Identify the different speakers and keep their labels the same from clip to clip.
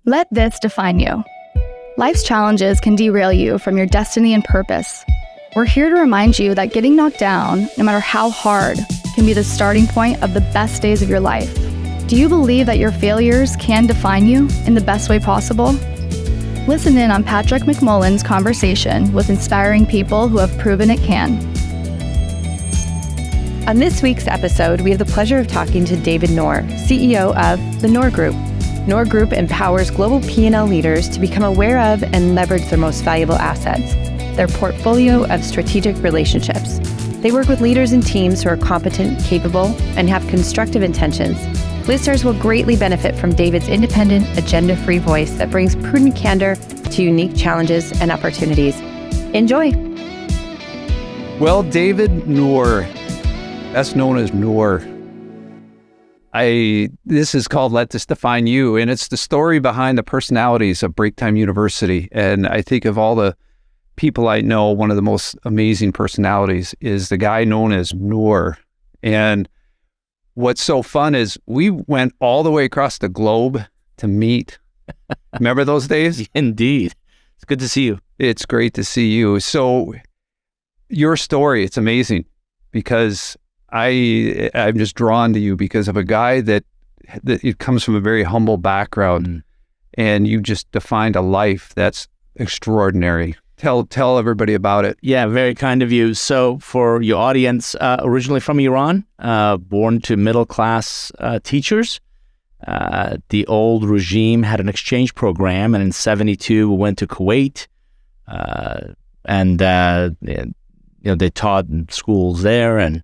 Speaker 1: Let this define you. Life's challenges can derail you from your destiny and purpose. We're here to remind you that getting knocked down, no matter how hard, can be the starting point of the best days of your life. Do you believe that your failures can define you in the best way possible? Listen in on Patrick McMullan's conversation with inspiring people who have proven it can.
Speaker 2: On this week's episode, we have the pleasure of talking to David Nour, CEO of the Nour Group. Nour Group empowers global P&L leaders to become aware of and leverage their most valuable assets, their portfolio of strategic relationships. They work with leaders and teams who are competent, capable, and have constructive intentions. Listeners will greatly benefit from David's independent, agenda-free voice that brings prudent candor to unique challenges and opportunities. Enjoy.
Speaker 3: Well, David Nour, best known as Nour. This is called Let This Define You, and it's the story behind the personalities of Break Time University. And I think of all the people I know, one of the most amazing personalities is the guy known as Nour. And what's so fun is we went all the way across the globe to meet. Remember those days?
Speaker 4: Indeed. It's good to see you.
Speaker 3: It's great to see you. So your story, it's amazing because I'm just drawn to you because of a guy that it comes from a very humble background, and you just defined a life that's extraordinary. Tell everybody about it.
Speaker 4: Yeah, very kind of you. So for your audience, originally from Iran, born to middle-class teachers. The old regime had an exchange program, and in 1972 we went to Kuwait, and they taught in schools there, and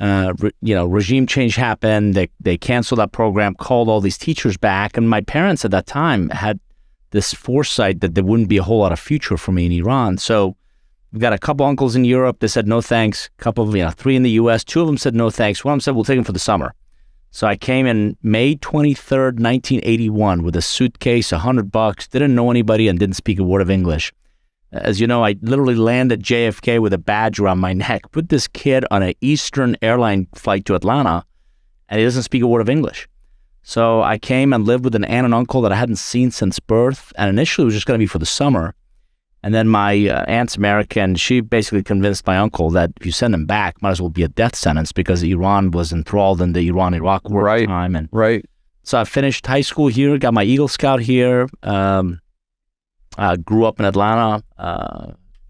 Speaker 4: regime change happened. They canceled that program, called all these teachers back. And my parents at that time had this foresight that there wouldn't be a whole lot of future for me in Iran. So we've got a couple uncles in Europe. They said, no thanks. A couple of, 3 in the U.S. 2 of them said, no thanks. One of them said, we'll take them for the summer. So I came in May 23rd, 1981 with a suitcase, $100, didn't know anybody and didn't speak a word of English. As you know, I literally landed JFK with a badge around my neck, put this kid on an Eastern airline flight to Atlanta, and he doesn't speak a word of English. So I came and lived with an aunt and uncle that I hadn't seen since birth, and initially it was just going to be for the summer. And then my aunt's American. She basically convinced my uncle that if you send him back, might as well be a death sentence because Iran was enthralled in the Iran-Iraq war at the time.
Speaker 3: Right.
Speaker 4: So I finished high school here, got my Eagle Scout here, grew up in Atlanta.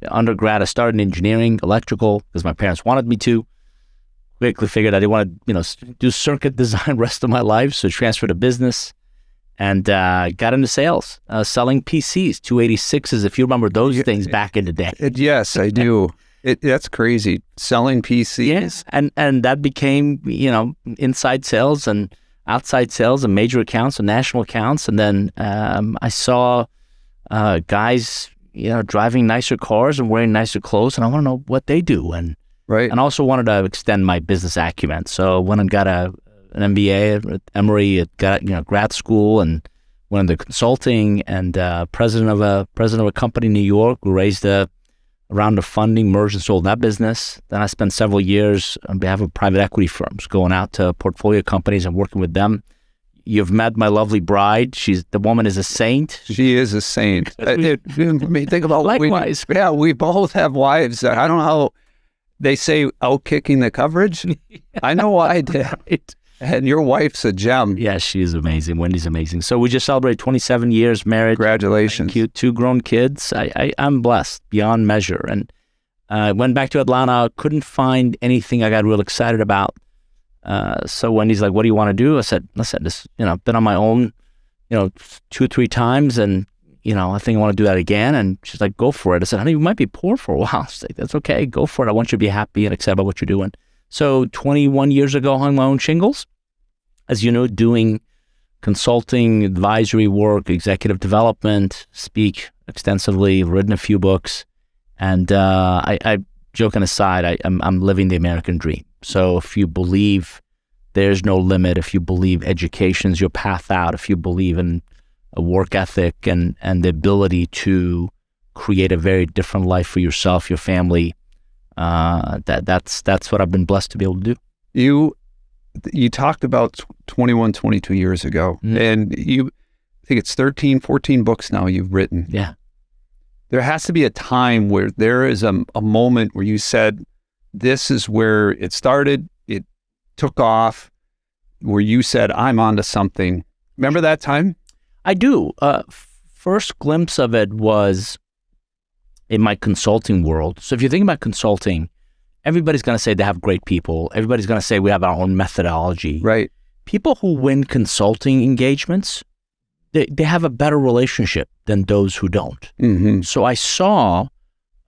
Speaker 4: Undergrad, I started in engineering, electrical, because my parents wanted me to. Quickly figured I didn't want to, do circuit design rest of my life, so transferred to business and got into sales, selling PCs, 286s, if you remember those things back in the day.
Speaker 3: Yes, I do. That's crazy, selling PCs.
Speaker 4: Yes, and that became, inside sales and outside sales and major accounts and national accounts. And then I saw guys, driving nicer cars and wearing nicer clothes, and I want to know what they do, and also wanted to extend my business acumen. So went and got an MBA at Emory, got grad school, and went into consulting, and president of a company in New York. We raised a round of funding, merged and sold that business. Then I spent several years on behalf of private equity firms, going out to portfolio companies and working with them. You've met my lovely bride. The woman is a saint.
Speaker 3: She is a saint. Think about
Speaker 4: likewise.
Speaker 3: We both have wives. I don't know how they say out-kicking the coverage. I know I did.
Speaker 4: Right.
Speaker 3: And your wife's a gem.
Speaker 4: Yeah, she is amazing. Wendy's amazing. So we just celebrated 27 years married.
Speaker 3: Congratulations.
Speaker 4: Cute, 2 grown kids. I'm blessed beyond measure. And went back to Atlanta. Couldn't find anything I got real excited about. So Wendy's like, what do you want to do? I said, listen, I've been on my own, 2 or 3 times, and, I think I want to do that again. And she's like, go for it. I said, honey, you might be poor for a while. She's like, that's okay. Go for it. I want you to be happy and excited about what you're doing. So 21 years ago, I hung my own shingles, as you know, doing consulting, advisory work, executive development, speak extensively, written a few books. And I joking aside, I'm living the American dream. So if you believe there's no limit, if you believe education's your path out, if you believe in a work ethic and the ability to create a very different life for yourself, your family, that's what I've been blessed to be able to do.
Speaker 3: You talked about 21, 22 years ago, and think it's 13, 14 books now you've written.
Speaker 4: Yeah.
Speaker 3: There has to be a time where there is a moment where you said, this is where it started, it took off, where you said, I'm onto something. Remember that time?
Speaker 4: I do. First glimpse of it was in my consulting world. So if you think about consulting, everybody's going to say they have great people. Everybody's going to say we have our own methodology.
Speaker 3: Right.
Speaker 4: People who win consulting engagements, they have a better relationship than those who don't.
Speaker 3: Mm-hmm.
Speaker 4: So I saw,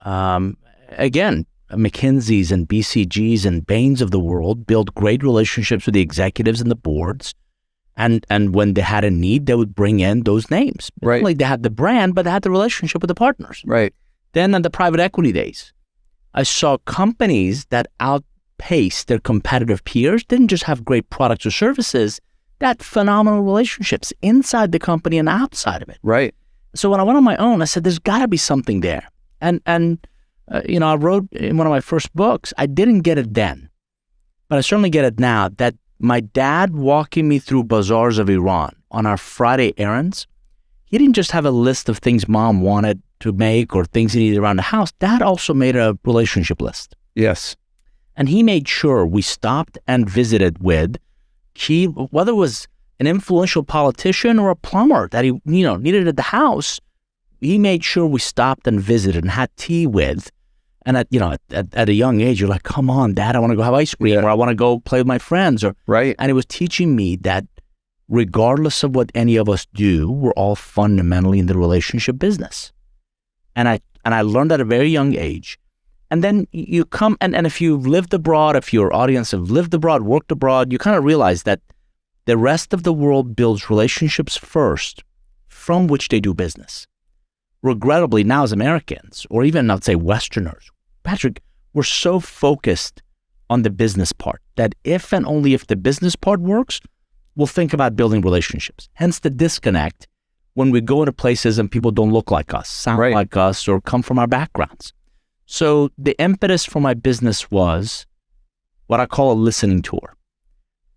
Speaker 4: again, McKinsey's and BCG's and Bain's of the world build great relationships with the executives and the boards. And when they had a need, they would bring in those names.
Speaker 3: Right.
Speaker 4: Not only they had the brand, but they had the relationship with the partners.
Speaker 3: Right.
Speaker 4: Then in the private equity days, I saw companies that outpaced their competitive peers, didn't just have great products or services, that phenomenal relationships inside the company and outside of it.
Speaker 3: Right.
Speaker 4: So when I went on my own, I said, there's got to be something there. And I wrote in one of my first books, I didn't get it then, but I certainly get it now, that my dad walking me through bazaars of Iran on our Friday errands, he didn't just have a list of things mom wanted to make or things he needed around the house. Dad also made a relationship list.
Speaker 3: Yes.
Speaker 4: And he made sure we stopped and visited with key, whether it was an influential politician or a plumber that he needed at the house, he made sure we stopped and visited and had tea with. And at a young age, you're like, come on, Dad, I want to go have ice cream, or I want to go play with my friends.
Speaker 3: Right.
Speaker 4: And it was teaching me that regardless of what any of us do, we're all fundamentally in the relationship business. And I learned at a very young age. And then you come, and if you've lived abroad, if your audience have lived abroad, worked abroad, you kind of realize that the rest of the world builds relationships first from which they do business. Regrettably, now as Americans, or even I'd say Westerners, Patrick, we're so focused on the business part that if and only if the business part works, we'll think about building relationships. Hence the disconnect when we go into places and people don't look like us, sound
Speaker 3: Right.
Speaker 4: like us, or come from our backgrounds. So the impetus for my business was what I call a listening tour.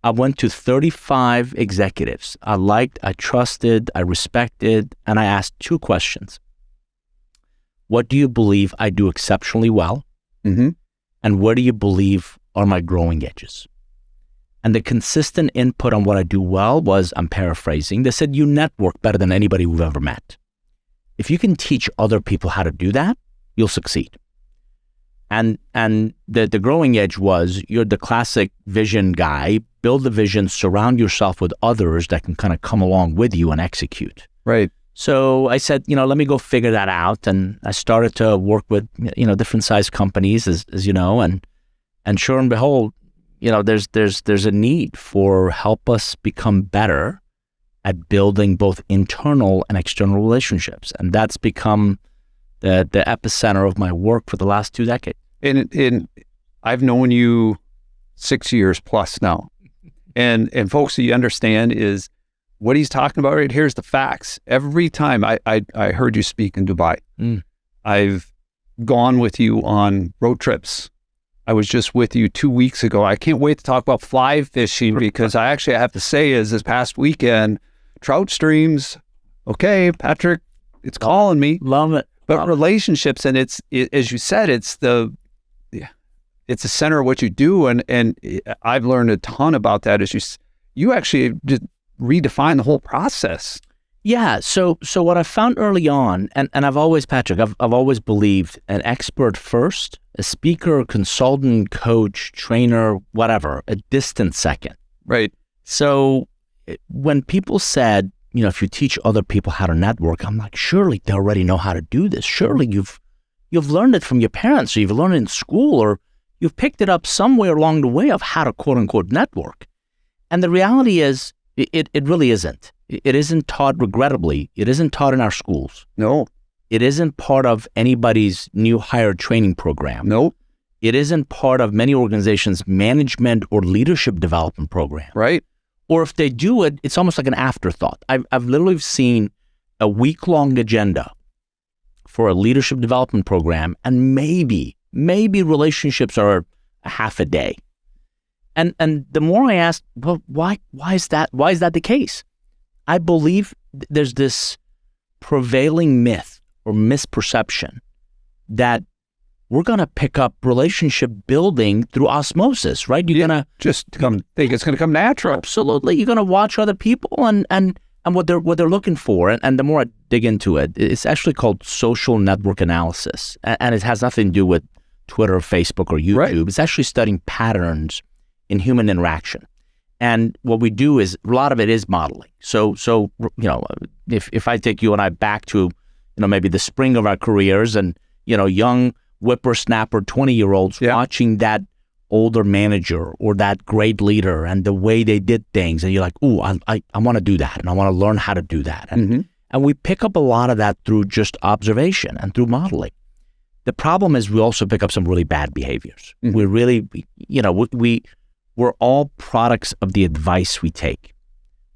Speaker 4: I went to 35 executives I liked, I trusted, I respected, and I asked 2 questions. What do you believe I do exceptionally well?
Speaker 3: Mm-hmm.
Speaker 4: And where do you believe are my growing edges? And the consistent input on what I do well was, I'm paraphrasing, they said, you network better than anybody we've ever met. If you can teach other people how to do that, you'll succeed. And the growing edge was, you're the classic vision guy, build the vision, surround yourself with others that can kind of come along with you and execute.
Speaker 3: Right.
Speaker 4: So I said, let me go figure that out. And I started to work with, different size companies, as you know, and sure and behold, there's a need for help us become better at building both internal and external relationships. And that's become the epicenter of my work for the last 2 decades.
Speaker 3: And I've known you 6 years plus now. And folks, so you understand is what he's talking about right here is the facts. Every time I heard you speak in Dubai, I've gone with you on road trips. I was just with you 2 weeks ago. I can't wait to talk about fly fishing because I have to say is this past weekend, trout streams, okay, Patrick, it's calling me.
Speaker 4: Love it.
Speaker 3: But relationships, and it's as you said, it's the center of what you do, and I've learned a ton about that. As you actually just redefine the whole process.
Speaker 4: Yeah. So what I found early on, and I've always, Patrick, I've always believed an expert first, a speaker, consultant, coach, trainer, whatever, a distant second.
Speaker 3: Right.
Speaker 4: So when people said, if you teach other people how to network, I'm like, surely they already know how to do this. Surely you've learned it from your parents, or you've learned it in school, or you've picked it up somewhere along the way of how to quote unquote network. And the reality is it really isn't. It isn't taught, regrettably. It isn't taught in our schools.
Speaker 3: No.
Speaker 4: It isn't part of anybody's new hire training program.
Speaker 3: No.
Speaker 4: It isn't part of many organizations' management or leadership development program.
Speaker 3: Right.
Speaker 4: Or if they do it, it's almost like an afterthought. I've literally seen a week-long agenda for a leadership development program, and maybe relationships are a half a day. And the more I asked, well, why is that? Why is that the case? I believe there's this prevailing myth or misperception that we're going to pick up relationship building through osmosis, right? You're going to
Speaker 3: just think it's going to come natural.
Speaker 4: Absolutely. You're going to watch other people and what they're looking for. And the more I dig into it, it's actually called social network analysis. And it has nothing to do with Twitter, Facebook, or YouTube. Right. It's actually studying patterns in human interaction. And what we do is, a lot of it is modeling. So if I take you and I back to, maybe the spring of our careers and, young whippersnapper 20-year-olds watching that older manager or that great leader and the way they did things, and you're like, ooh, I want to do that, and I want to learn how to do that. And we pick up a lot of that through just observation and through modeling. The problem is we also pick up some really bad behaviors. We really, we're all products of the advice we take.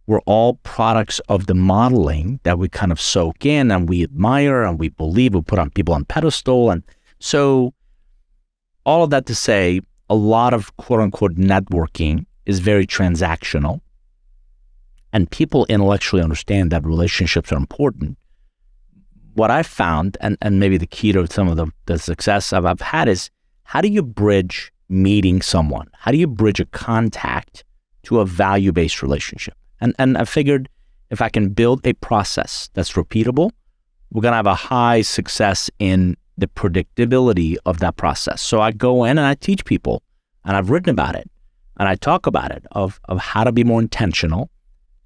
Speaker 4: We're all products of the modeling that we kind of soak in and we admire and we believe, we put on people on pedestal. And so all of that to say, a lot of quote unquote networking is very transactional, and people intellectually understand that relationships are important. What I've found, and maybe the key to some of the success I've had, is how do you bridge meeting someone? How do you bridge a contact to a value-based relationship? And I figured if I can build a process that's repeatable, we're going to have a high success in the predictability of that process. So I go in and I teach people, and I've written about it, and I talk about it, of how to be more intentional,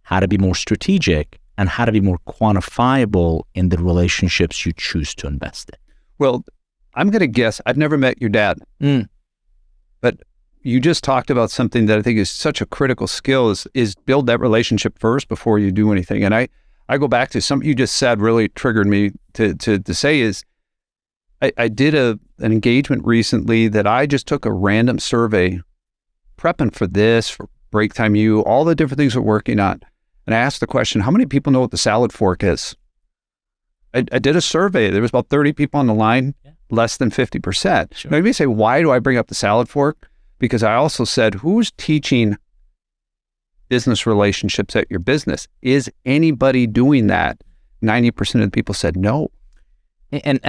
Speaker 4: how to be more strategic, and how to be more quantifiable in the relationships you choose to invest in.
Speaker 3: Well, I'm going to guess, I've never met your dad, but you just talked about something that I think is such a critical skill is build that relationship first before you do anything. And I go back to something you just said really triggered me to say is, I did an engagement recently that I just took a random survey, prepping for this, for Break Time U, all the different things we're working on. And I asked the question, how many people know what the salad fork is? I did a survey. There was about 30 people on the line, less than 50%.
Speaker 4: Sure.
Speaker 3: Now, you may say, why do I bring up the salad fork? Because I also said, who's teaching business relationships at your business? Is anybody doing that? 90% of the people said no.
Speaker 4: And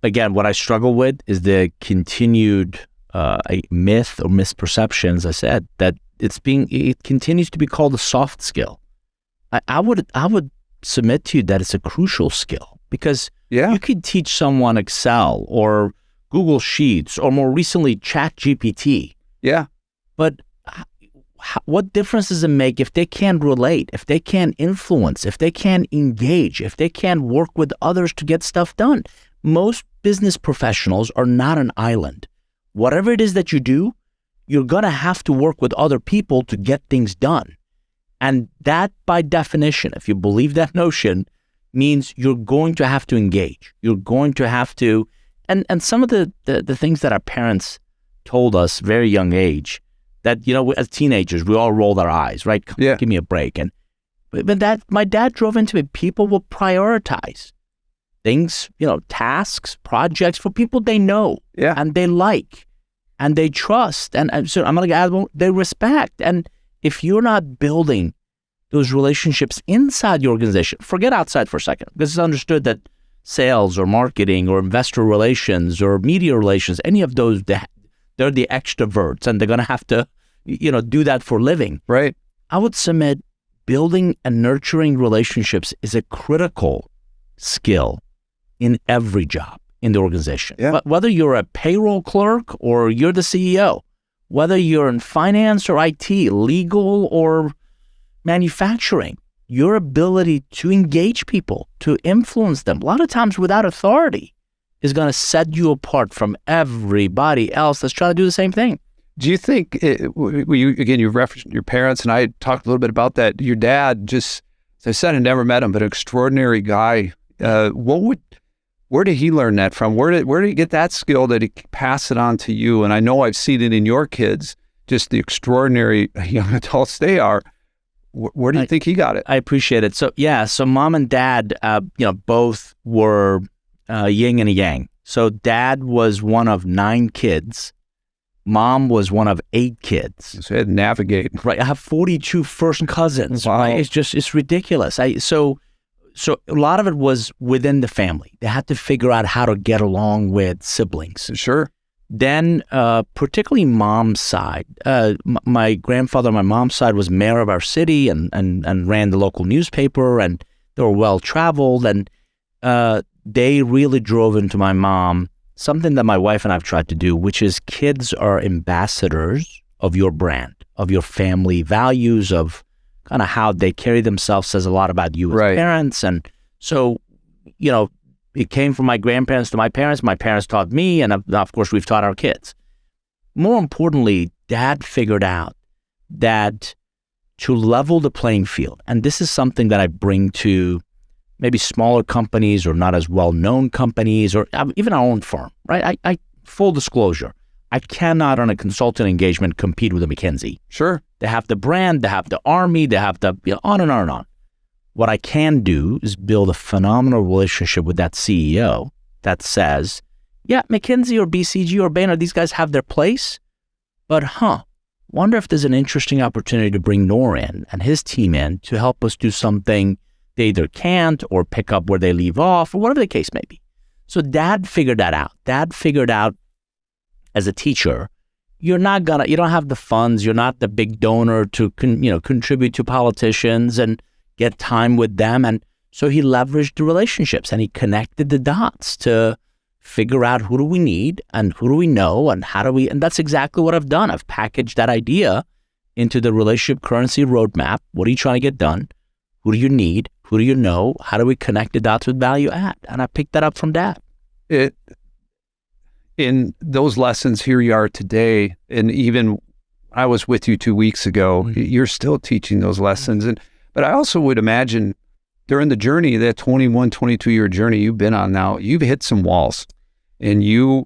Speaker 4: again, what I struggle with is the continued myth or misperception, as I said, that it continues to be called a soft skill. I would submit to you that it's a crucial skill, because you could teach someone Excel or Google Sheets or more recently ChatGPT.
Speaker 3: Yeah.
Speaker 4: But what difference does it make if they can't relate, if they can't influence, if they can't engage, if they can't work with others to get stuff done? Most business professionals are not an island. Whatever it is that you do, you're going to have to work with other people to get things done. And that, by definition, if you believe that notion, means you're going to have to engage. You're going to have to, and some of the things that our parents told us very young age, that, as teenagers, we all rolled our eyes, right? Give me a break. But my dad drove into it. People will prioritize things, tasks, projects for people they know and they like and they trust. And so I'm going to add one, they respect. And if you're not building those relationships inside the organization, forget outside for a second, because it's understood that sales or marketing or investor relations or media relations, any of those, they're the extroverts and they're going to have to, do that for a living.
Speaker 3: Right.
Speaker 4: I would submit building and nurturing relationships is a critical skill in every job in the organization.
Speaker 3: Yeah.
Speaker 4: But whether you're a payroll clerk or you're the CEO, whether you're in finance or IT, legal or manufacturing, your ability to engage people, to influence them, a lot of times without authority, is going to set you apart from everybody else that's trying to do the same thing.
Speaker 3: Do you think, you referenced your parents, and I talked a little bit about that. Your dad, just, as I said, I never met him, but an extraordinary guy. Where did he learn that from? Where did he get that skill that he pass it on to you? And I know I've seen it in your kids, just the extraordinary young adults they are. Where do you think he got it?
Speaker 4: I appreciate it. So mom and dad, both were yin and yang. So dad was one of 9 kids, Mom was one of 8 kids.
Speaker 3: So I had to navigate.
Speaker 4: Right. I have 42 first cousins.
Speaker 3: Wow.
Speaker 4: Right? It's ridiculous. So a lot of it was within the family. They had to figure out how to get along with siblings.
Speaker 3: Sure.
Speaker 4: Then, particularly mom's side, my grandfather on my mom's side was mayor of our city and ran the local newspaper, and they were well-traveled, and they really drove into my mom something that my wife and I have tried to do, which is kids are ambassadors of your brand, of your family values, of kind of how they carry themselves says a lot about you as parents. And so, it came from my grandparents to my parents. My parents taught me, and of course, we've taught our kids. More importantly, Dad figured out that to level the playing field, and this is something that I bring to maybe smaller companies or not as well-known companies or even our own firm, right? I full disclosure, I cannot on a consultant engagement compete with a McKinsey.
Speaker 3: Sure.
Speaker 4: They have the brand, they have the army, they have the on and on and on. What I can do is build a phenomenal relationship with that CEO that says, yeah, McKinsey or BCG or Bain, these guys have their place, but wonder if there's an interesting opportunity to bring Nour in and his team in to help us do something they either can't or pick up where they leave off or whatever the case may be. So Dad figured that out. Dad figured out as a teacher, you don't have the funds, you're not the big donor to contribute to politicians and get time with them. And so he leveraged the relationships and he connected the dots to figure out who do we need and who do we know and how do we, and that's exactly what I've done. I've packaged that idea into the relationship currency roadmap. What are you trying to get done? Who do you need? Who do you know? How do we connect the dots with value add? And I picked that up from Dad.
Speaker 3: In those lessons, here you are today, and even I was with you 2 weeks ago, you're still teaching those lessons. But I also would imagine during the journey, that 21, 22-year journey you've been on now, you've hit some walls, and you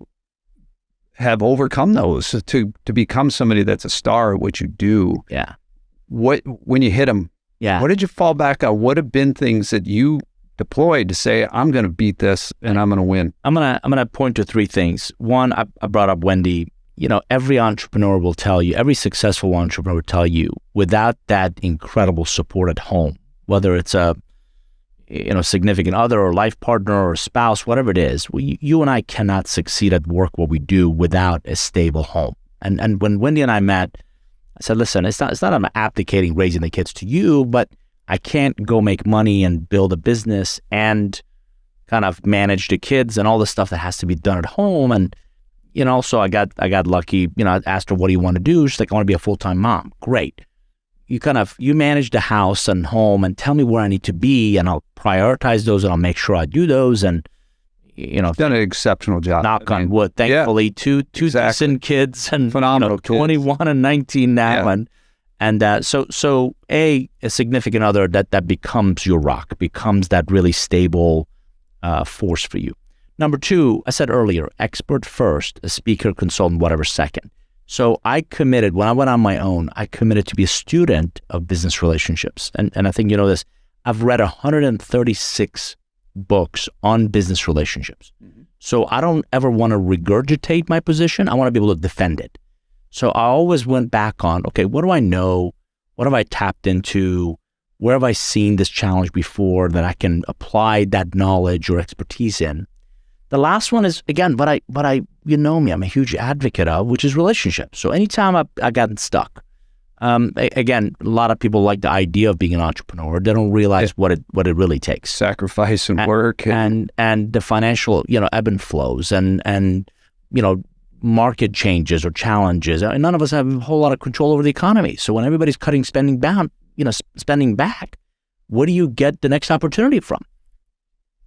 Speaker 3: have overcome those to become somebody that's a star at what you do.
Speaker 4: Yeah.
Speaker 3: When you hit them, what did you fall back on? What have been things that you deployed to say, I'm going to beat this and I'm going to win?
Speaker 4: I'm gonna point to 3 things. One, I brought up Wendy. Every entrepreneur will tell you, every successful entrepreneur will tell you, without that incredible support at home, whether it's a significant other or life partner or spouse, whatever it is, you and I cannot succeed at work what we do without a stable home. And when Wendy and I met, I said, listen, it's not I'm abdicating raising the kids to you, but I can't go make money and build a business and kind of manage the kids and all the stuff that has to be done at home. And so I got lucky. I asked her, what do you want to do? She's like, I want to be a full-time mom. Great. You manage the house and home and tell me where I need to be, and I'll prioritize those and I'll make sure I do those. And
Speaker 3: done an exceptional job.
Speaker 4: Knock on wood. Thankfully, two decent kids and phenomenal 21 and 19 now.
Speaker 3: Yeah.
Speaker 4: And so a significant other that becomes your rock, becomes that really stable force for you. Number 2, I said earlier, expert first, a speaker, consultant, whatever second. So I committed, when I went on my own, I committed to be a student of business relationships. And I think you know this, I've read 136 books on business relationships. Mm-hmm. So I don't ever want to regurgitate my position. I want to be able to defend it. So I always went back on, okay, what do I know? What have I tapped into? Where have I seen this challenge before that I can apply that knowledge or expertise in? The last one is, again, what I you know me, I'm a huge advocate of, which is relationships. So anytime I've gotten stuck, again, a lot of people like the idea of being an entrepreneur. They don't realize what it really takes.
Speaker 3: Sacrifice and work.
Speaker 4: And the financial, ebb and flows and market changes or challenges. And none of us have a whole lot of control over the economy. So when everybody's cutting spending back, where do you get the next opportunity from?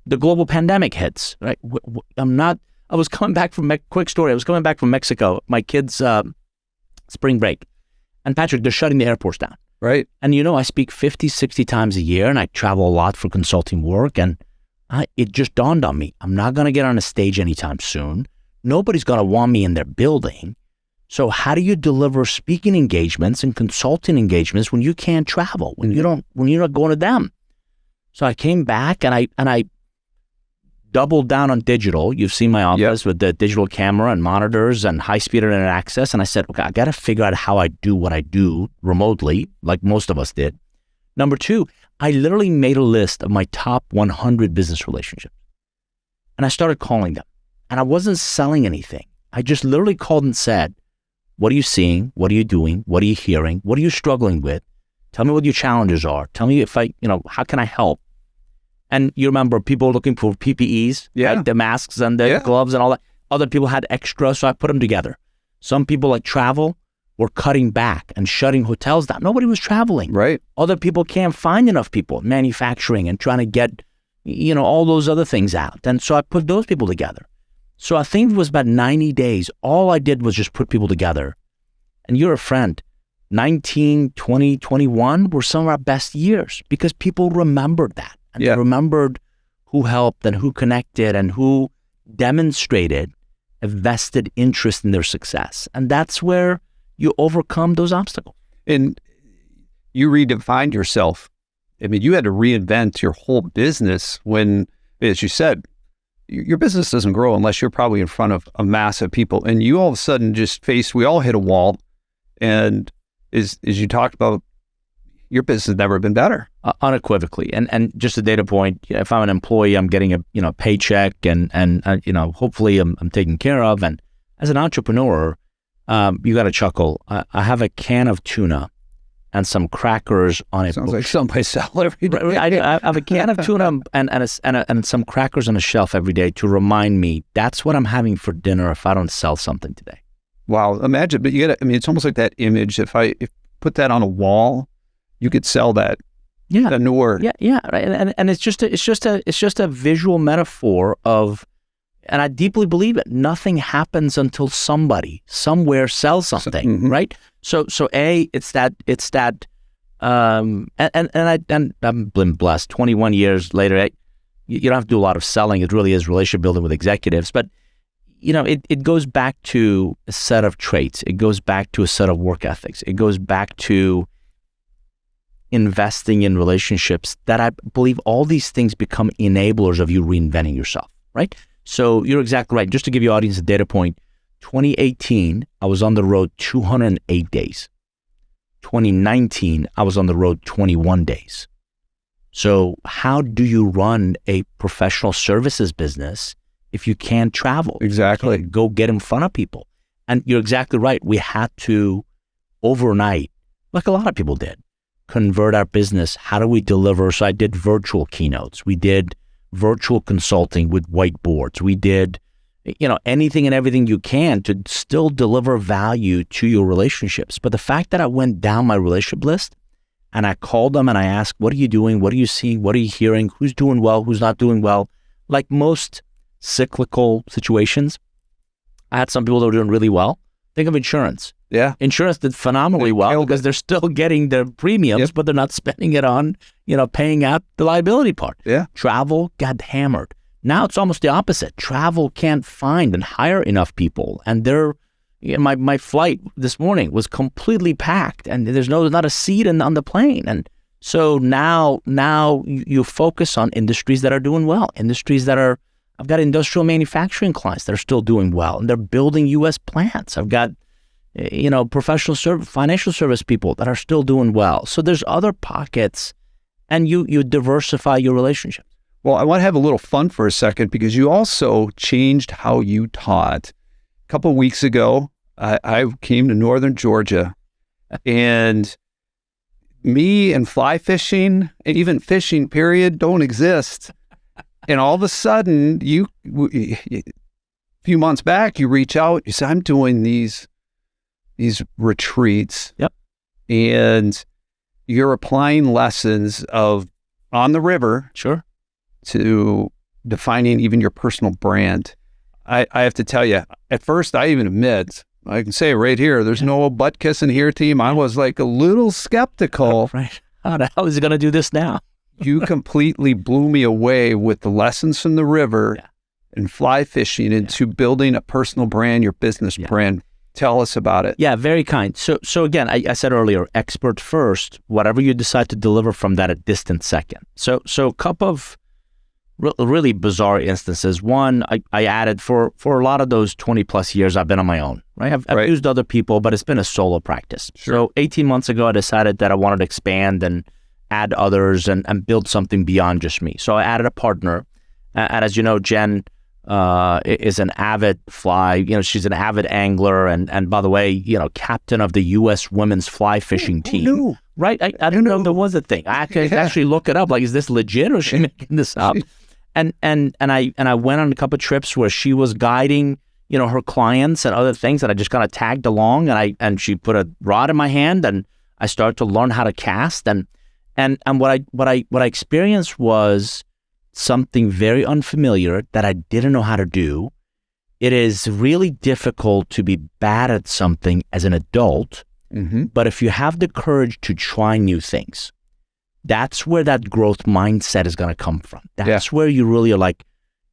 Speaker 4: The global pandemic hits, right? I was coming back from, quick story, I was coming back from Mexico, my kids' spring break. And Patrick, they're shutting the airports down.
Speaker 3: Right.
Speaker 4: And I speak 50, 60 times a year, and I travel a lot for consulting work. And it just dawned on me, I'm not going to get on a stage anytime soon. Nobody's going to want me in their building. So how do you deliver speaking engagements and consulting engagements when you can't travel, when you're not going to them? So I came back and I doubled down on digital. You've seen my office with the digital camera and monitors and high-speed internet access. And I said, okay, I got to figure out how I do what I do remotely, like most of us did. Number two, I literally made a list of my top 100 business relationships. And I started calling them. And I wasn't selling anything. I just literally called and said, what are you seeing? What are you doing? What are you hearing? What are you struggling with? Tell me what your challenges are. Tell me how can I help? And you remember people looking for PPEs, right? The masks and the gloves and all that. Other people had extra, so I put them together. Some people like travel were cutting back and shutting hotels down. Nobody was traveling.
Speaker 3: Right.
Speaker 4: Other people can't find enough people manufacturing and trying to get, all those other things out. And so I put those people together. So I think it was about 90 days. All I did was just put people together. And you're a friend. 19, 20, 21 were some of our best years because people remembered that. And they remembered who helped and who connected and who demonstrated a vested interest in their success. And that's where you overcome those obstacles.
Speaker 3: And you redefined yourself. I mean, you had to reinvent your whole business when, as you said, your business doesn't grow unless you're probably in front of a mass of people. And you all of a sudden we all hit a wall. And as you talked about, your business has never been better.
Speaker 4: Unequivocally. And just a data point, if I'm an employee, I'm getting a paycheck and hopefully I'm taken care of. And as an entrepreneur, you got to chuckle. I have a can of tuna and some crackers on it.
Speaker 3: Sounds like something I sell every day.
Speaker 4: I have a can of tuna and some crackers on a shelf every day to remind me that's what I'm having for dinner if I don't sell something today.
Speaker 3: Wow. Imagine, but it's almost like that image. If put that on a wall, you could sell that.
Speaker 4: Yeah.
Speaker 3: The Nour.
Speaker 4: Yeah. Right. And it's just a visual metaphor of, and I deeply believe it. Nothing happens until somebody somewhere sells something, right? So it's that, and I've been blessed. 21 years later, you don't have to do a lot of selling. It really is relationship building with executives, but it goes back to a set of traits. It goes back to a set of work ethics. It goes back to investing in relationships that I believe all these things become enablers of you reinventing yourself, right? So you're exactly right. Just to give your audience a data point, 2018, I was on the road 208 days. 2019, I was on the road 21 days. So how do you run a professional services business if you can't travel?
Speaker 3: Exactly.
Speaker 4: You can't go get in front of people. And you're exactly right. We had to overnight, like a lot of people did, convert our business. How do we deliver? So I did virtual keynotes. We did virtual consulting with whiteboards. We did, anything and everything you can to still deliver value to your relationships. But the fact that I went down my relationship list and I called them and I asked, what are you doing? What are you seeing? What are you hearing? Who's doing well? Who's not doing well? Like most cyclical situations, I had some people that were doing really well. Think of insurance.
Speaker 3: Yeah.
Speaker 4: Insurance did phenomenally well because they're still getting their premiums, but they're not spending it on, paying out the liability part.
Speaker 3: Yeah.
Speaker 4: Travel got hammered. Now it's almost the opposite. Travel can't find and hire enough people. And my flight this morning was completely packed and there's not a seat on the plane. And so now you focus on industries that are doing well, I've got industrial manufacturing clients that are still doing well and they're building U.S. plants. I've got professional financial service people that are still doing well. So there's other pockets and you diversify your relationships.
Speaker 3: Well, I want to have a little fun for a second because you also changed how you taught. A couple of weeks ago, I came to northern Georgia and me and fly fishing and even fishing period don't exist. And all of a sudden, a few months back, you reach out, you say, I'm doing these retreats.
Speaker 4: Yep.
Speaker 3: And you're applying lessons of on the river.
Speaker 4: Sure.
Speaker 3: To defining even your personal brand. I have to tell you, at first, I even admit, I can say it right here, there's no butt kissing here, team. I was like a little skeptical.
Speaker 4: Right. How the hell is he going to do this now?
Speaker 3: You completely blew me away with the lessons from the river and fly fishing into building a personal brand, your business brand. Tell us about it.
Speaker 4: Yeah, very kind. So again, I said earlier, expert first, whatever you decide to deliver from that, a distant second. So a cup of really bizarre instances. One, I added for a lot of those 20 plus years I've been on my own, right? I've used other people, but it's been a solo practice.
Speaker 3: Sure.
Speaker 4: So 18 months ago, I decided that I wanted to expand and add others and build something beyond just me. So I added a partner. And as you know, Jen is an avid fly, she's an avid angler. And by the way, captain of the U.S. women's fly fishing team.
Speaker 3: No.
Speaker 4: Right? I didn't know there was a thing. I had to actually look it up. Like, is this legit or is she making this up? And I went on a couple of trips where she was guiding, her clients and other things, and I just kind of tagged along, and she put a rod in my hand, and I started to learn how to cast, and what I experienced was something very unfamiliar that I didn't know how to do. It is really difficult to be bad at something as an adult, but if you have the courage to try new things, that's where that growth mindset is going to come from. That's where you really are like,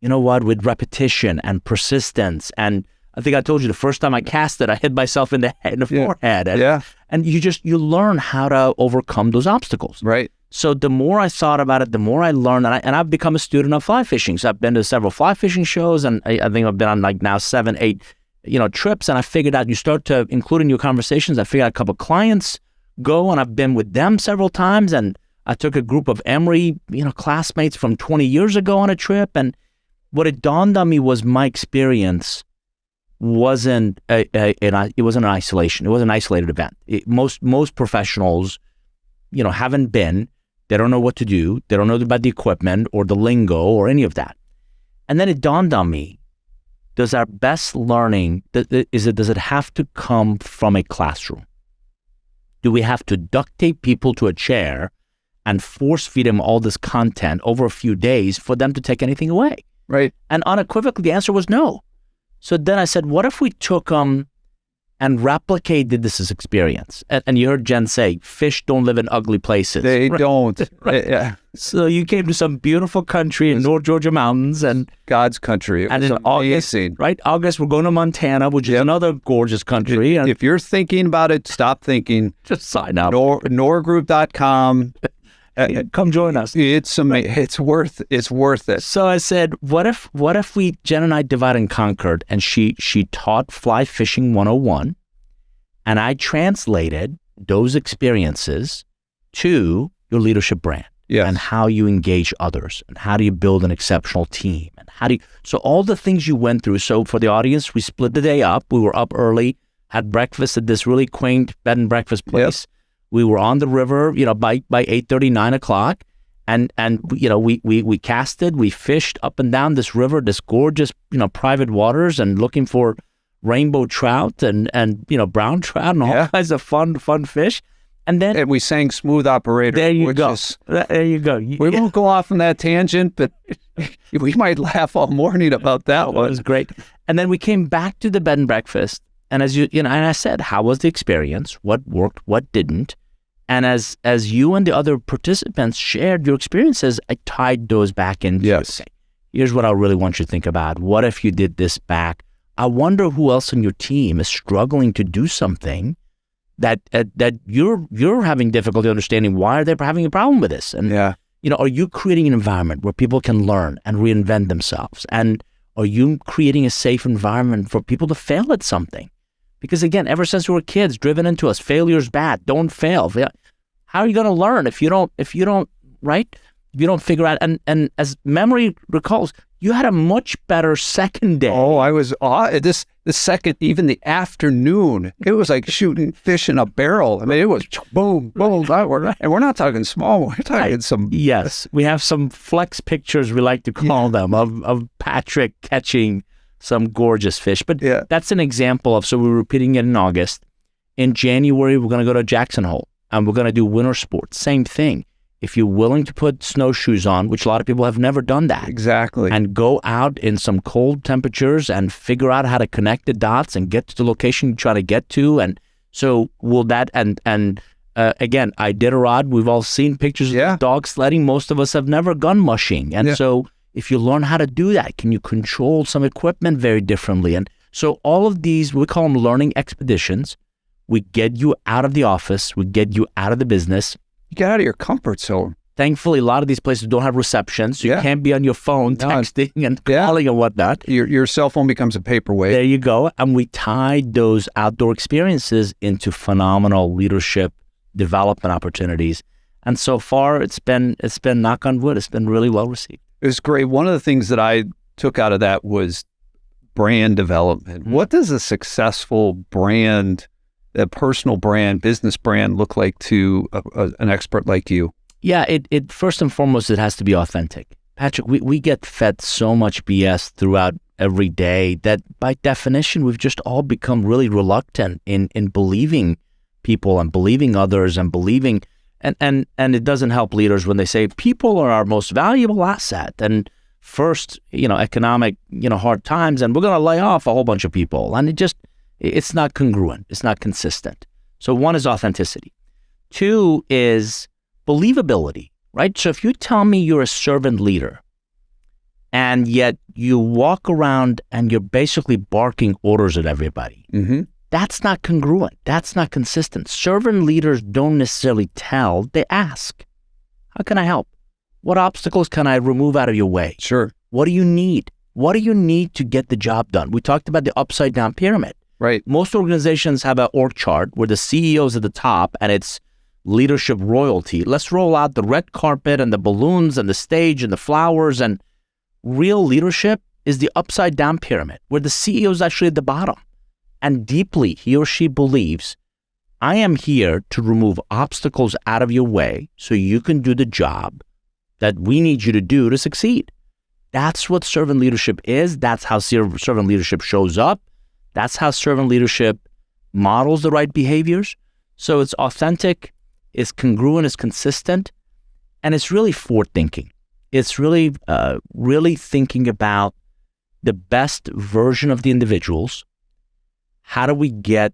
Speaker 4: you know what, with repetition and persistence. And I think I told you the first time I cast it, I hit myself in the forehead. And you learn how to overcome those obstacles.
Speaker 3: Right.
Speaker 4: So the more I thought about it, the more I learned, and I've become a student of fly fishing. So I've been to several fly fishing shows, and I think I've been on like now 7, 8, trips. And I figured out, you start to include in your conversations, I figured out a couple of clients go, and I've been with them several times. And I took a group of Emory, classmates from 20 years ago on a trip. And what it dawned on me was my experience wasn't it wasn't an isolation. It was an isolated event. Most professionals, haven't been. They don't know what to do. They don't know about the equipment or the lingo or any of that. And then it dawned on me: does our best learning does it have to come from a classroom? Do we have to duct tape people to a chair and force feed them all this content over a few days for them to take anything away?
Speaker 3: Right.
Speaker 4: And unequivocally, the answer was no. So then I said, what if we took and replicated this experience? And you heard Jen say, fish don't live in ugly places.
Speaker 3: They don't.
Speaker 4: Right.
Speaker 3: Yeah.
Speaker 4: So you came to some beautiful country in North Georgia mountains, and
Speaker 3: God's country. It was
Speaker 4: in August,
Speaker 3: amazing.
Speaker 4: August, we're going to Montana, which is another gorgeous country.
Speaker 3: If you're thinking about it, stop thinking.
Speaker 4: Just sign up.
Speaker 3: Nourgroup.com.
Speaker 4: Come join us.
Speaker 3: It's amazing. It's worth it.
Speaker 4: So I said, what if Jen and I divide and conquered, and she taught Fly Fishing 101, and I translated those experiences to your leadership brand.
Speaker 3: Yes.
Speaker 4: And how you engage others, and how do you build an exceptional team, and so all the things you went through. So for the audience, we split the day up. We were up early, had breakfast at this really quaint bed and breakfast place. Yep. We were on the river, by 8:30, 9 o'clock, and we casted, we fished up and down this river, this gorgeous, private waters, and looking for rainbow trout and brown trout and all kinds of fun fish. And then
Speaker 3: we sang Smooth Operator.
Speaker 4: There you go. There you go.
Speaker 3: We won't go off on that tangent, but we might laugh all morning about that one.
Speaker 4: It was great. And then we came back to the bed and breakfast. And as and I said, how was the experience? What worked? What didn't? And as you and the other participants shared your experiences, I tied those back into,
Speaker 3: yes.
Speaker 4: Here's what I really want you to think about. What if you did this back? I wonder who else on your team is struggling to do something that you're having difficulty understanding. Why are they having a problem with this? And are you creating an environment where people can learn and reinvent themselves? And are you creating a safe environment for people to fail at something? Because again, ever since we were kids, driven into us, failure's bad. Don't fail. How are you going to learn if you don't figure out? And as memory recalls, you had a much better second day.
Speaker 3: Oh, I was the second, even the afternoon. It was like shooting fish in a barrel. I mean, it was boom, boom. And we're not talking small. We're talking some.
Speaker 4: Yes, we have some flex pictures, we like to call them, of Patrick catching some gorgeous fish. But that's an example of, so we're repeating it in August. In January, we're going to go to Jackson Hole, and we're going to do winter sports. Same thing. If you're willing to put snowshoes on, which a lot of people have never done that. Exactly. And go out in some cold temperatures and figure out how to connect the dots and get to the location you try to get to. And so will that, again, I did a rod. We've all seen pictures of dog sledding. Most of us have never gone mushing. And so if you learn how to do that, can you control some equipment very differently? And so all of these, we call them learning expeditions. We get you out of the office. We get you out of the business.
Speaker 3: You get out of your comfort zone.
Speaker 4: Thankfully, a lot of these places don't have reception, so you can't be on your phone texting and calling and whatnot.
Speaker 3: Your cell phone becomes a paperweight.
Speaker 4: There you go. And we tied those outdoor experiences into phenomenal leadership development opportunities. And so far, it's been knock on wood, it's been really well received.
Speaker 3: It was great. One of the things that I took out of that was brand development. Mm-hmm. What does a successful brand, a personal brand, business brand look like to an expert like you?
Speaker 4: Yeah, it first and foremost, it has to be authentic. Patrick, we get fed so much BS throughout every day that by definition, we've just all become really reluctant in believing people and believing others and believing, and it doesn't help leaders when they say people are our most valuable asset. And first, economic, hard times, and we're going to lay off a whole bunch of people. And it's not congruent. It's not consistent. So one is authenticity. Two is believability, right? So if you tell me you're a servant leader and yet you walk around and you're basically barking orders at everybody, that's not congruent. That's not consistent. Servant leaders don't necessarily tell, they ask. How can I help? What obstacles can I remove out of your way?
Speaker 3: Sure.
Speaker 4: What do you need? What do you need to get the job done? We talked about the upside down pyramid.
Speaker 3: Right.
Speaker 4: Most organizations have an org chart where the CEO's at the top and it's leadership royalty. Let's roll out the red carpet and the balloons and the stage and the flowers. And real leadership is the upside down pyramid where the CEO is actually at the bottom. And deeply, he or she believes, I am here to remove obstacles out of your way so you can do the job that we need you to do to succeed. That's what servant leadership is. That's how servant leadership shows up. That's how servant leadership models the right behaviors. So it's authentic, it's congruent, it's consistent, and it's really forward-thinking. It's really, really thinking about the best version of the individuals. How do we get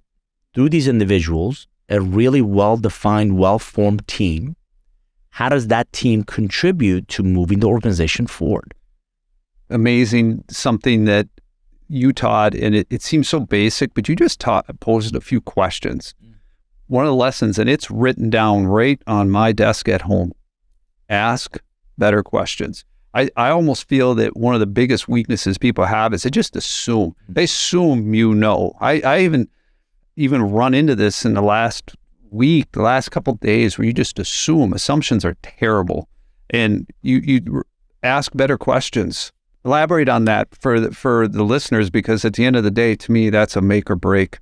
Speaker 4: through these individuals a really well-defined, well-formed team? How does that team contribute to moving the organization forward?
Speaker 3: Amazing, something that you taught, and it seems so basic, but you just posed a few questions. One of the lessons, and it's written down right on my desk at home, ask better questions. I almost feel that one of the biggest weaknesses people have is they just assume. They assume you know. I even run into this in the last week, the last couple of days, where you just assume. Assumptions are terrible, and you ask better questions. Elaborate on that for the listeners, because at the end of the day, to me, that's a make or break.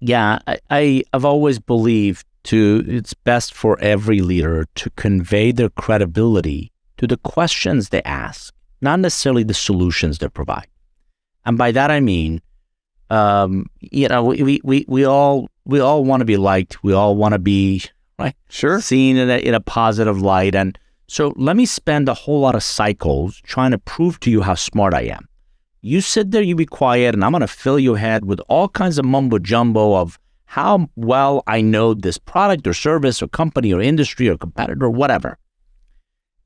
Speaker 4: Yeah, I've always believed it's best for every leader to convey their credibility to the questions they ask, not necessarily the solutions they provide. And by that I mean, we all want to be liked. We all want to be seen in a positive light. And so let me spend a whole lot of cycles trying to prove to you how smart I am. You sit there, you be quiet, and I'm going to fill your head with all kinds of mumbo jumbo of how well I know this product or service or company or industry or competitor or whatever.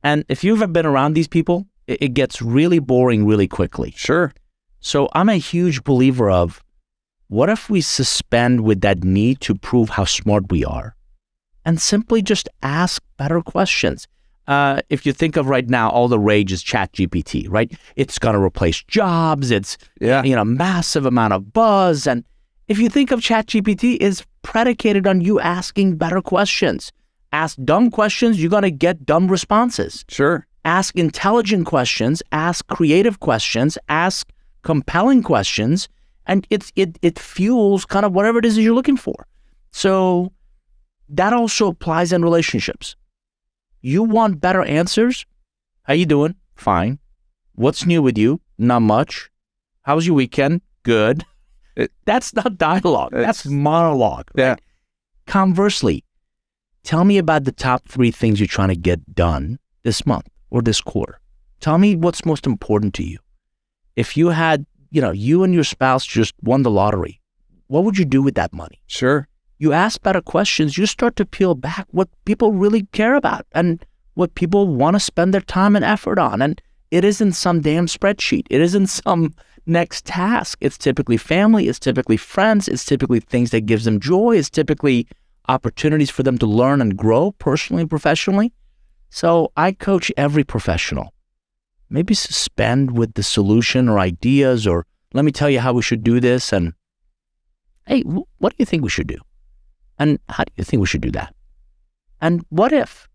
Speaker 4: And if you've ever been around these people, it gets really boring really quickly.
Speaker 3: Sure.
Speaker 4: So I'm a huge believer of, what if we suspend with that need to prove how smart we are and simply just ask better questions? If you think of right now, all the rage is ChatGPT, right? It's going to replace jobs. It's massive amount of buzz. And if you think of ChatGPT, it's predicated on you asking better questions. Ask dumb questions, you're going to get dumb responses.
Speaker 3: Sure.
Speaker 4: Ask intelligent questions, ask creative questions, ask compelling questions, and it fuels kind of whatever it is that you're looking for. So that also applies in relationships. You want better answers? How you doing? Fine. What's new with you? Not much. How was your weekend? Good. That's not dialogue. That's monologue. Right?
Speaker 3: Yeah.
Speaker 4: Conversely, tell me about the top 3 things you're trying to get done this month or this quarter. Tell me what's most important to you. If you had, you and your spouse just won the lottery, what would you do with that money?
Speaker 3: Sure.
Speaker 4: You ask better questions, you start to peel back what people really care about and what people want to spend their time and effort on. And it isn't some damn spreadsheet. It isn't some next task. It's typically family. It's typically friends. It's typically things that gives them joy. It's typically opportunities for them to learn and grow personally and professionally. So I coach every professional. Maybe suspend with the solution or ideas, or let me tell you how we should do this. And hey, what do you think we should do? And how do you think we should do that? And what if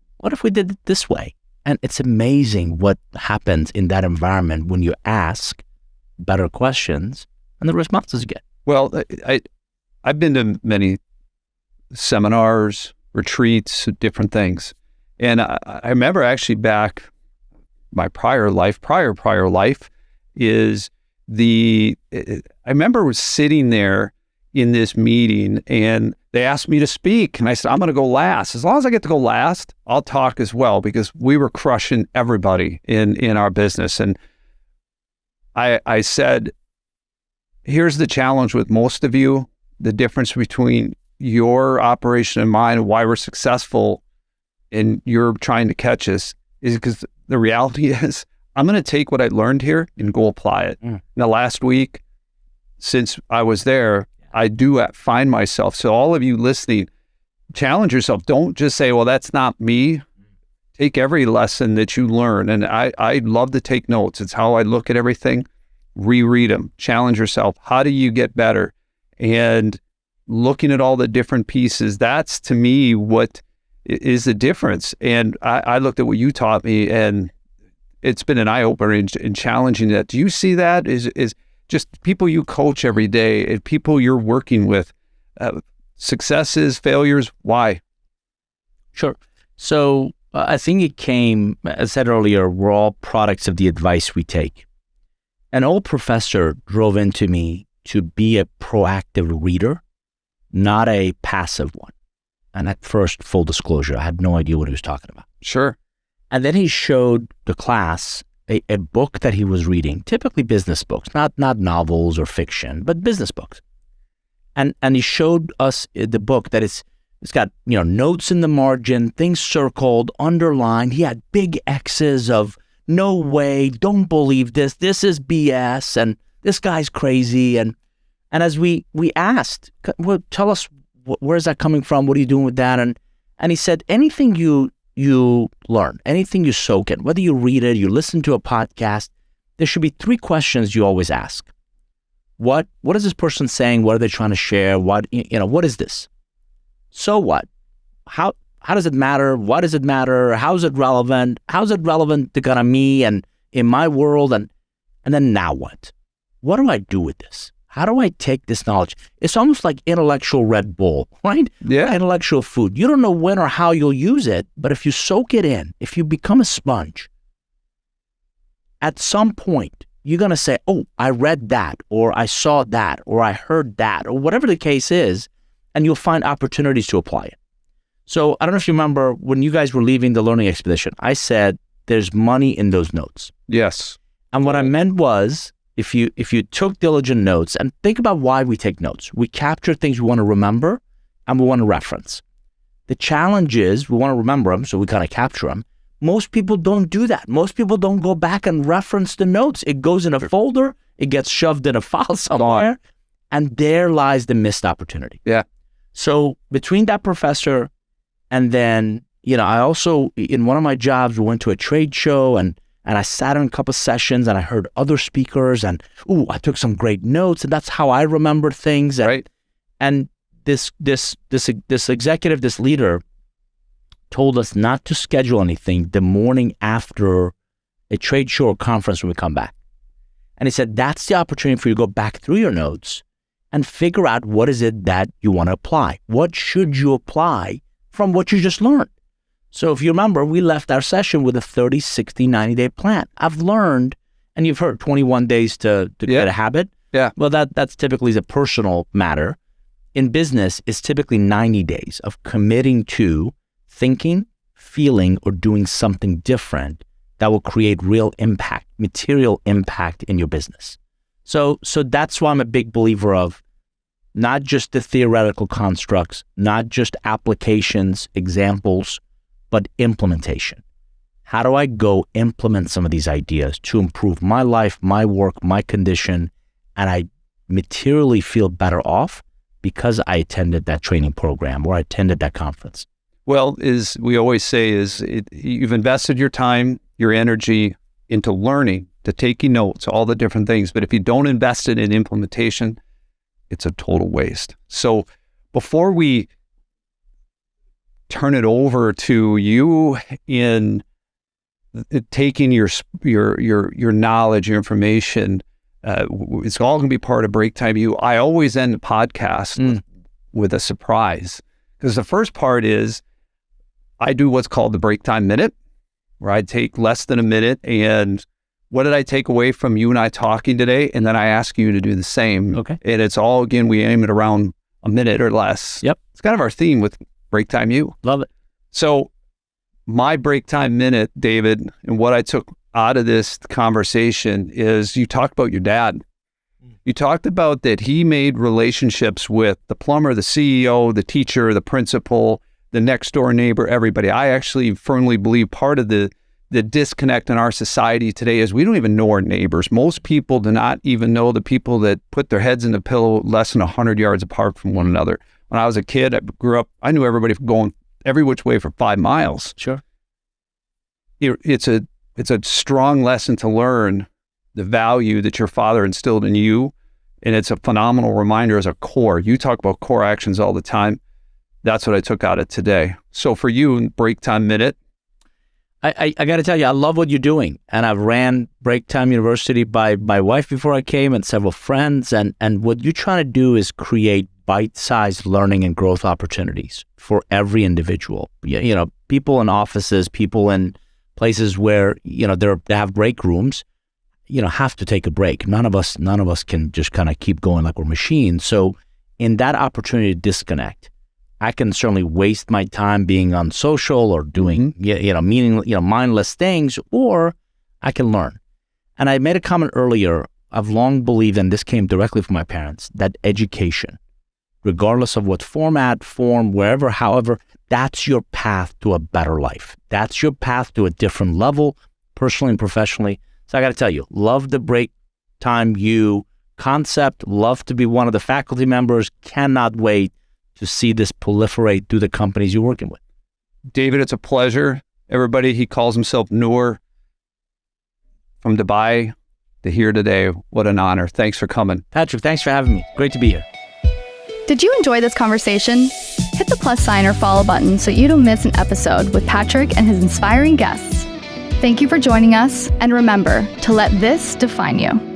Speaker 4: we did it this way? And it's amazing what happens in that environment when you ask better questions and the responses you get.
Speaker 3: Well, I've been to many seminars, retreats, different things. And I remember actually back my prior life is I remember sitting there in this meeting and they asked me to speak. And I said, I'm going to go last. As long as I get to go last, I'll talk as well, because we were crushing everybody in our business. And I said, here's the challenge with most of you. The difference between your operation and mine and why we're successful and you're trying to catch us is because the reality is I'm going to take what I learned here and go apply it. Now, last week, since I was there, I do find myself. So all of you listening, challenge yourself. Don't just say, well, that's not me. Take every lesson that you learn. And I love to take notes. It's how I look at everything. Reread them. Challenge yourself. How do you get better? And looking at all the different pieces, that's to me what is the difference. And I looked at what you taught me, and it's been an eye-opener in challenging that. Do you see that? Is just people you coach every day and people you're working with, successes, failures, why?
Speaker 4: Sure. So I think it came, as I said earlier, we're all products of the advice we take. An old professor drove into me to be a proactive reader, not a passive one. And at first, full disclosure, I had no idea what he was talking about.
Speaker 3: Sure.
Speaker 4: And then he showed the class a book that he was reading, typically business books, not novels or fiction, but business books. And he showed us the book that it's got, notes in the margin, things circled, underlined. He had big X's of no way, don't believe this is BS, and this guy's crazy. And as we asked, well, tell us, where is that coming from? What are you doing with that? And he said, anything you learn, anything you soak in, whether you read it, you listen to a podcast, there should be 3 questions you always ask. What is this person saying? What are they trying to share? What is this? So what? How does it matter? What does it matter? How is it relevant? How is it relevant to kind of me and in my world? And then now what? What do I do with this? How do I take this knowledge? It's almost like intellectual Red Bull, right?
Speaker 3: Yeah.
Speaker 4: Intellectual food. You don't know when or how you'll use it, but if you soak it in, if you become a sponge, at some point, you're going to say, oh, I read that, or I saw that, or I heard that, or whatever the case is, and you'll find opportunities to apply it. So I don't know if you remember when you guys were leaving the learning expedition, I said, there's money in those notes.
Speaker 3: Yes.
Speaker 4: And what I meant was, if you took diligent notes, and think about why we take notes. We capture things we want to remember and we want to reference. The challenge is we want to remember them, so we kind of capture them. Most people don't do that. Most people don't go back and reference the notes. It goes in a folder, it gets shoved in a file somewhere, and there lies the missed opportunity.
Speaker 3: Yeah.
Speaker 4: So between that professor and then, I also, in one of my jobs, we went to a trade show and I sat in a couple of sessions and I heard other speakers and, I took some great notes, and that's how I remember things. And,
Speaker 3: right.
Speaker 4: And this executive, this leader told us not to schedule anything the morning after a trade show or conference when we come back. And he said, that's the opportunity for you to go back through your notes and figure out what is it that you want to apply. What should you apply from what you just learned? So if you remember, we left our session with a 30, 60, 90-day plan. I've learned, and you've heard 21 days to get a habit.
Speaker 3: Yeah.
Speaker 4: Well, that's typically a personal matter. In business, it's typically 90 days of committing to thinking, feeling, or doing something different that will create real impact, material impact in your business. So that's why I'm a big believer of not just the theoretical constructs, not just applications, examples, but implementation. How do I go implement some of these ideas to improve my life, my work, my condition, and I materially feel better off because I attended that training program or I attended that conference?
Speaker 3: Well, as we always say, you've invested your time, your energy into learning, to taking notes, all the different things. But if you don't invest it in implementation, it's a total waste. So before we turn it over to you in taking your knowledge, your information, it's all going to be part of Break Time You. I always end the podcast with a surprise, because the first part is I do what's called the Break Time Minute, where I take less than a minute and what did I take away from you and I talking today? And then I ask you to do the same.
Speaker 4: Okay.
Speaker 3: And it's all, again, we aim it around a minute or less.
Speaker 4: Yep.
Speaker 3: It's kind of our theme with Break Time You.
Speaker 4: Love it.
Speaker 3: So my Break Time Minute, David, and what I took out of this conversation is you talked about your dad. You talked about that he made relationships with the plumber, the CEO, the teacher, the principal, the next door neighbor, everybody. I actually firmly believe part of the disconnect in our society today is we don't even know our neighbors. Most people do not even know the people that put their heads in the pillow less than 100 yards apart from one another. When I was a kid, I grew up, I knew everybody going every which way for 5 miles.
Speaker 4: Sure.
Speaker 3: It's a strong lesson to learn the value that your father instilled in you. And it's a phenomenal reminder as a core. You talk about core actions all the time. That's what I took out of today. So for you, Break Time Minute.
Speaker 4: I got to tell you, I love what you're doing. And I've ran Break Time University by my wife before I came and several friends. And what you're trying to do is create bite-sized learning and growth opportunities for every individual. You know, people in offices, people in places where, you know, they have break rooms, you know, have to take a break. None of us can just kind of keep going like we're machines. So in that opportunity to disconnect, I can certainly waste my time being on social or doing, mindless things, or I can learn. And I made a comment earlier. I've long believed, and this came directly from my parents, that education, regardless of what form, wherever, however, that's your path to a better life. That's your path to a different level, personally and professionally. So I got to tell you, love the Break Time You concept, love to be one of the faculty members, cannot wait to see this proliferate through the companies you're working with.
Speaker 3: David, it's a pleasure. Everybody, he calls himself Nour from Dubai to here today. What an honor. Thanks for coming.
Speaker 4: Patrick, thanks for having me. Great to be here.
Speaker 1: Did you enjoy this conversation? Hit the plus sign or follow button so you don't miss an episode with Patrick and his inspiring guests. Thank you for joining us, and remember to let this define you.